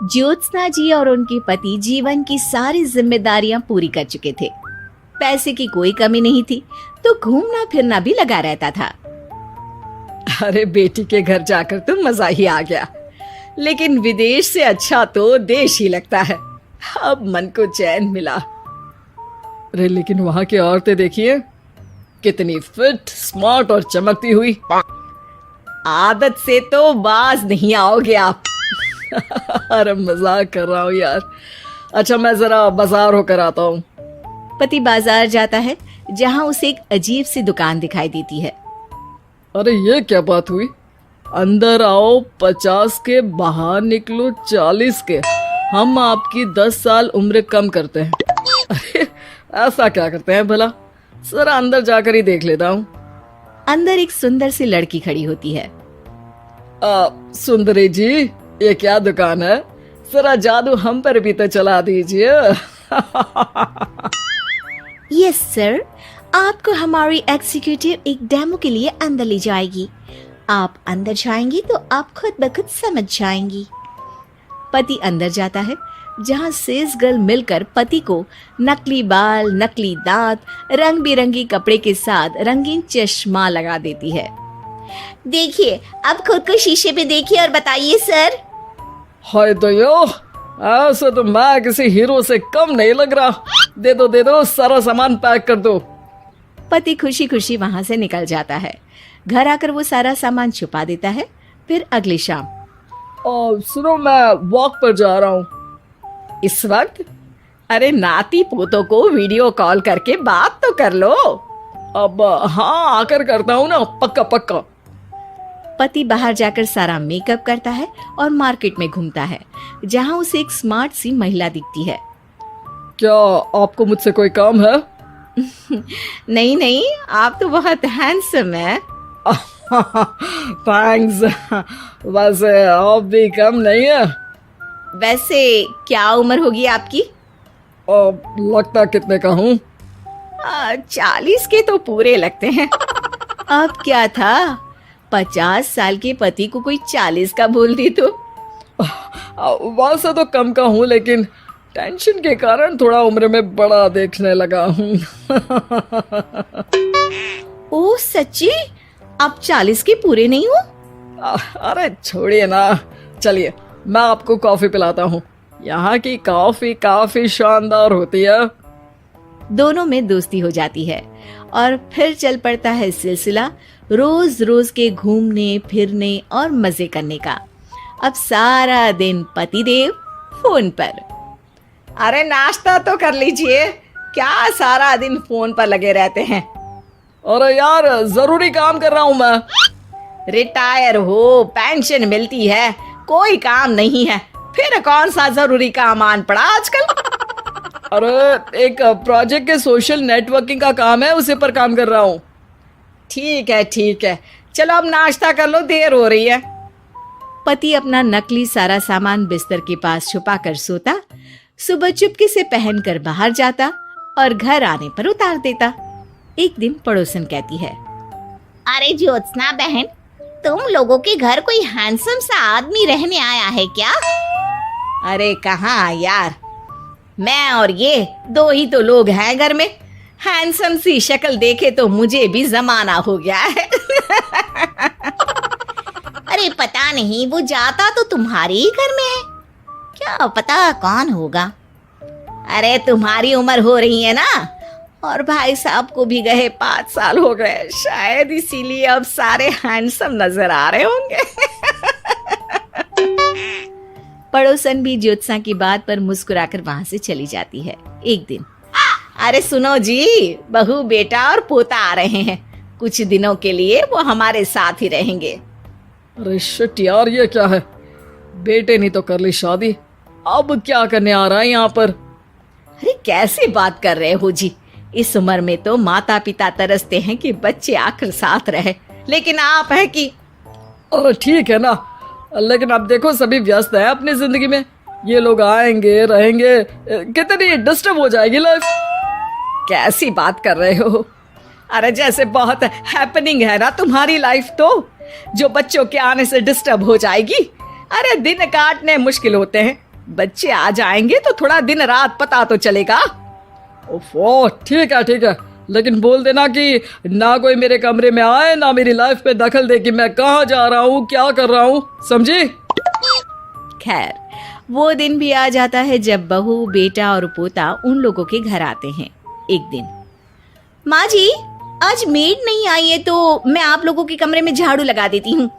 ज्योत्सना जी और उनके पति जीवन की सारी जिम्मेदारियां पूरी कर चुके थे। पैसे की कोई कमी नहीं थी, तो घूमना फिरना भी लगा रहता था। अरे बेटी के घर जाकर तो मजा ही आ गया, लेकिन विदेश से अच्छा तो देश ही लगता है। अब मन को चैन मिला। अरे लेकिन वहां की औरतें देखिए, कितनी फिट, स्मार्ट और चमकती हुई। आदत से तो बाज नहीं आओगे आप। अरे मजाक कर रहा हूँ यार। अच्छा मैं जरा बाजार होकर आता हूँ। पति बाजार जाता है, जहां उसे एक अजीब सी दुकान दिखाई देती है। अरे ये क्या बात हुई? अंदर आओ 50 के, बाहर निकलो 40 के। हम आपकी 10 साल उम्र कम करते हैं। अरे ऐसा क्या करते हैं भला? जरा अंदर जाकर ही देख लेता हूँ। अंदर एक सुंदर सी लड़की खड़ी होती है। सुंदरी जी, ये क्या दुकान है? जरा जादू हम पर भी तो चला दीजिए। यस सर, आपको हमारी एग्जीक्यूटिव एक डेमो के लिए अंदर ले जाएगी। आप अंदर जाएंगी तो आप खुद ब खुद समझ जाएंगी। पति अंदर जाता है, जहां सेल्स गर्ल मिलकर पति को नकली बाल, नकली दांत, रंग बिरंगी कपड़े के साथ रंगीन चश्मा लगा देती है। देखिए, अब खुद को शीशे पे देखिए और बताइए सर। हाय दयो, ऐसे तो मैं किसी हीरो से कम नहीं लग रहा। दे दो, सारा सामान पैक कर दो। पति खुशी खुशी वहां से निकल जाता है। घर आकर वो सारा सामान छुपा देता है। फिर अगली शाम, सुनो मैं वॉक पर जा रहा हूँ। इस वक्त? अरे नाती पोतों को वीडियो कॉल करके बात तो कर लो। अब हाँ, आकर करता हूँ ना, पक्का पक्का। पति बाहर जाकर सारा मेकअप करता है और मार्केट में घूमता है, जहां उसे एक स्मार्ट सी महिला दिखती है। क्या आपको मुझसे कोई काम है? नहीं नहीं, आप तो बहुत हैंडसम है। थैंक्स। वैसे आप भी कम नहीं है। वैसे क्या उम्र होगी आपकी? लगता कितने का हूँ? 40 के तो पूरे लगते हैं। अब क्या था, 50 साल के पति को कोई 40 का बोल दी तो। वैसे तो कम का हूँ, लेकिन टेंशन के कारण थोड़ा उम्र में बड़ा देखने लगा हूँ। ओह सच्ची? आप 40 के पूरे नहीं हो? अरे छोड़िए ना, चलिए मैं आपको कॉफी पिलाता हूँ। यहाँ की कॉफी काफी शानदार होती है। दोनों में दोस्ती हो जाती है और फिर चल पड़ता है सिलसिला रोज रोज के घूमने फिरने और मजे करने का। अब सारा दिन पतिदेव फोन पर। अरे नाश्ता तो कर लीजिए, क्या सारा दिन फोन पर लगे रहते हैं? अरे यार, जरूरी काम कर रहा हूँ मैं। रिटायर हो, पेंशन मिलती है, कोई काम नहीं है, फिर कौन सा जरूरी काम आन पड़ा आजकल? अरे एक प्रोजेक्ट के सोशल नेटवर्किंग का काम है, उसी पर काम कर रहा हूँ। ठीक है, चलो अब नाश्ता कर लो, देर हो रही है। पति अपना नकली सारा सामान बिस्तर के पास छुपा कर सोता, सुबह चुपके से पहनकर बाहर जाता और घर आने पर उतार देता। एक दिन पड़ोसन कहती है, अरे ज्योत्सना बहन, तुम लोगों के घर कोई हैंडसम सा आदमी रहने आया है क्या? अरे कहाँ यार, मैं और ये दो ही तो लोग हैं घर में। हैंडसम सी शक्ल देखे तो मुझे भी जमाना हो गया है। अरे पता नहीं, वो जाता तो तुम्हारे ही घर में है, क्या पता कौन होगा। अरे तुम्हारी उम्र हो रही है ना, और भाई साहब को भी गए 5 साल हो गए, शायद इसीलिए अब सारे हैंडसम नजर आ रहे होंगे। पड़ोसन भी ज्योत्सना की बात पर मुस्कुराकर वहां से चली जाती है। एक दिन, अरे सुनो जी, बहू बेटा और पोता आ रहे हैं, कुछ दिनों के लिए वो हमारे साथ ही रहेंगे। अरे शिट यार, ये क्या है? बेटे ने तो कर ली शादी, अब क्या करने आ रहा है यहाँ पर? अरे कैसे बात कर रहे हो जी, इस उम्र में तो माता पिता तरसते हैं कि बच्चे आखिर साथ रहे, लेकिन आप है कि। अरे ठीक है ना, लेकिन अब देखो सभी व्यस्त हैं अपनी जिंदगी में। ये लोग आएंगे रहेंगे, कितनी डिस्टर्ब हो जाएगी लाइफ। कैसी बात कर रहे हो? अरे जैसे बहुत हैपनिंग है ना तुम्हारी लाइफ, तो जो बच्चों के आने से डिस्टर्ब हो जाएगी। अरे दिन काटने मुश्किल होते हैं, बच्चे आ जाएंगे तो थोड़ा दिन रात पता तो चलेगा। ओफो, ठीक है, लेकिन बोल देना कि ना कोई मेरे कमरे में आए, ना मेरी लाइफ पे दखल दे कि मैं कहाँ जा रहा हूँ, क्या कर रहा हूँ, समझी? खैर, वो दिन भी आ जाता है जब बहू, बेटा और पोता उन लोगों के घर आते हैं। एक दिन, माँ जी, आज मेड नहीं आई है तो मैं आप लोगों के कमरे में झाड़ू लगा देती हूँ।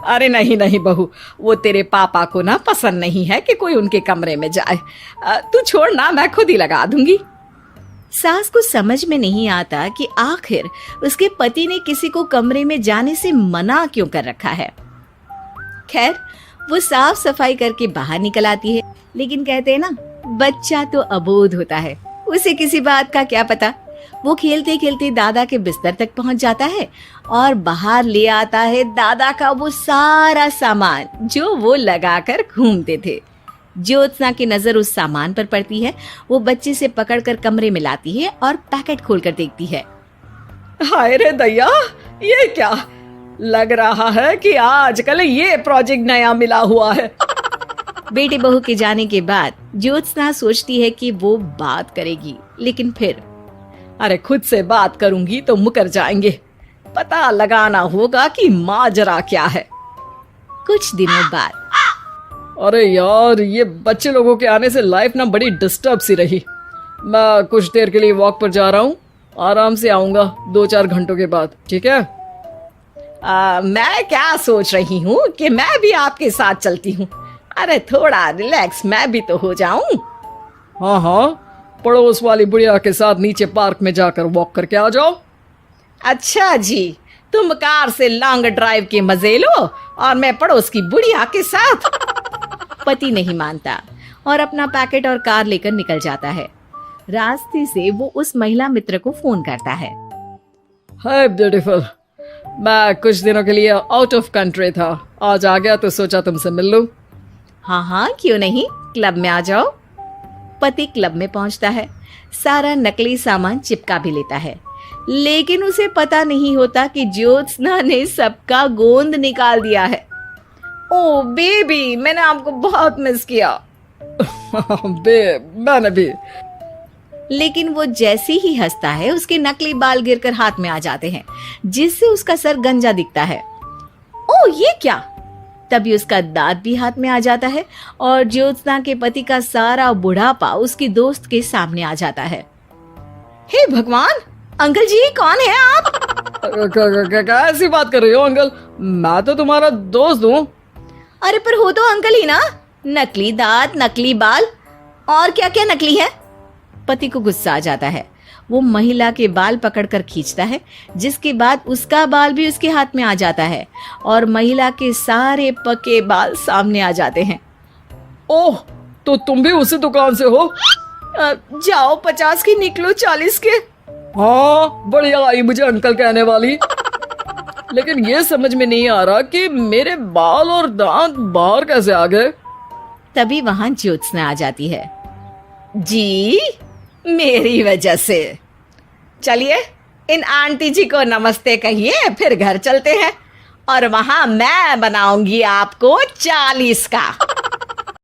अरे नहीं बहू, वो तेरे पापा को ना पसंद नहीं है कि कोई उनके कमरे में जाए। तू छोड़ ना, मैं खुद ही लगा दूंगी। सास को समझ में नहीं आता कि आखिर उसके पति ने किसी को कमरे में जाने से मना क्यों कर रखा है। खैर, वो साफ सफाई करके बाहर निकल आती है, लेकिन कहते हैं ना, बच्चा तो अबोध होता है, उसे किसी बात का क्या पता। वो खेलते खेलते दादा के बिस्तर तक पहुंच जाता है और बाहर ले आता है दादा का वो सारा सामान जो वो लगाकर घूमते थे। ज्योत्सना की नजर उस सामान पर पड़ती है। वो बच्चे से पकड़कर कमरे में लाती है और पैकेट खोलकर देखती है। हाय रे दैया, ये क्या लग रहा है कि आजकल ये प्रोजेक्ट नया मिला हुआ है। बेटे बहू के जाने के बाद ज्योत्सना सोचती है कि वो बात करेगी, लेकिन फिर अरे खुद से बात करूंगी तो मुकर जाएंगे। पता लगाना होगा कि माजरा क्या है। कुछ दिनों बाद, अरे यार, ये बच्चे लोगों के आने से लाइफ ना बड़ी डिस्टर्ब सी रही। मैं कुछ देर के लिए वॉक पर जा रहा हूँ, आराम से आऊंगा 2-4 घंटों के बाद, ठीक है? मैं क्या सोच रही हूँ कि मैं भी आपके साथ चलती हूँ। अरे थोड़ा रिलैक्स मैं भी तो हो जाऊं। हाँ, पड़ोस वाली बुढ़िया के साथ नीचे पार्क में जाकर वॉक करके आ जाओ। अच्छा जी, तुम कार से लॉन्ग ड्राइव के मजे लो और मैं पड़ोस की बुढ़िया के साथ। पति नहीं मानता और अपना पैकेट और कार लेकर निकल जाता है। रास्ते से वो उस महिला मित्र को फोन करता है। हाय ब्यूटीफुल, मैं कुछ दिनों के लिए आउट ऑफ कंट्री था, आज आ गया तो सोचा तुमसे मिल लूं। हाँ, क्यों नहीं, क्लब में आ जाओ। पति क्लब में पहुंचता है, सारा नकली सामान चिपका भी लेता है, लेकिन उसे पता नहीं होता कि ज्योत्सना ने सबका गोंद निकाल दिया है। ओ बेबी, मैंने आपको बहुत मिस किया। मैंने भी। लेकिन वो जैसे ही हंसता है, उसके नकली बाल गिरकर हाथ में आ जाते हैं, जिससे उसका सर गंजा दिखता है। ओ ये क्या! तभी उसका दांत भी हाथ में आ जाता है और ज्योत्सना के पति का सारा बुढ़ापा उसकी दोस्त के सामने आ जाता है। हे भगवान, अंकल जी, कौन है आप? कैसी बात कर रही हो अंकल? मैं तो तुम्हारा दोस्त हूँ। अरे पर हो तो अंकल ही ना। नकली दांत, नकली बाल और क्या क्या नकली है। पति को गुस्सा आ जाता है। वो महिला के बाल पकड़कर खींचता है, जिसके बाद उसका बाल भी उसके हाथ में आ जाता है और महिला के सारे पके बाल सामने आ जाते हैं। ओह, तो तुम भी उसी दुकान से हो? जाओ 50 की निकलो 40 के। हाँ, बढ़िया आई मुझे अंकल कहने वाली। लेकिन ये समझ में नहीं आ रहा कि मेरे बाल और दांत बाहर कैसे आ गए। तभी वहां ज्योत्सना आ जाती है। जी, मेरी वजह से। चलिए इन आंटी जी को नमस्ते कहिए, फिर घर चलते हैं और वहां मैं बनाऊंगी आपको 40 का।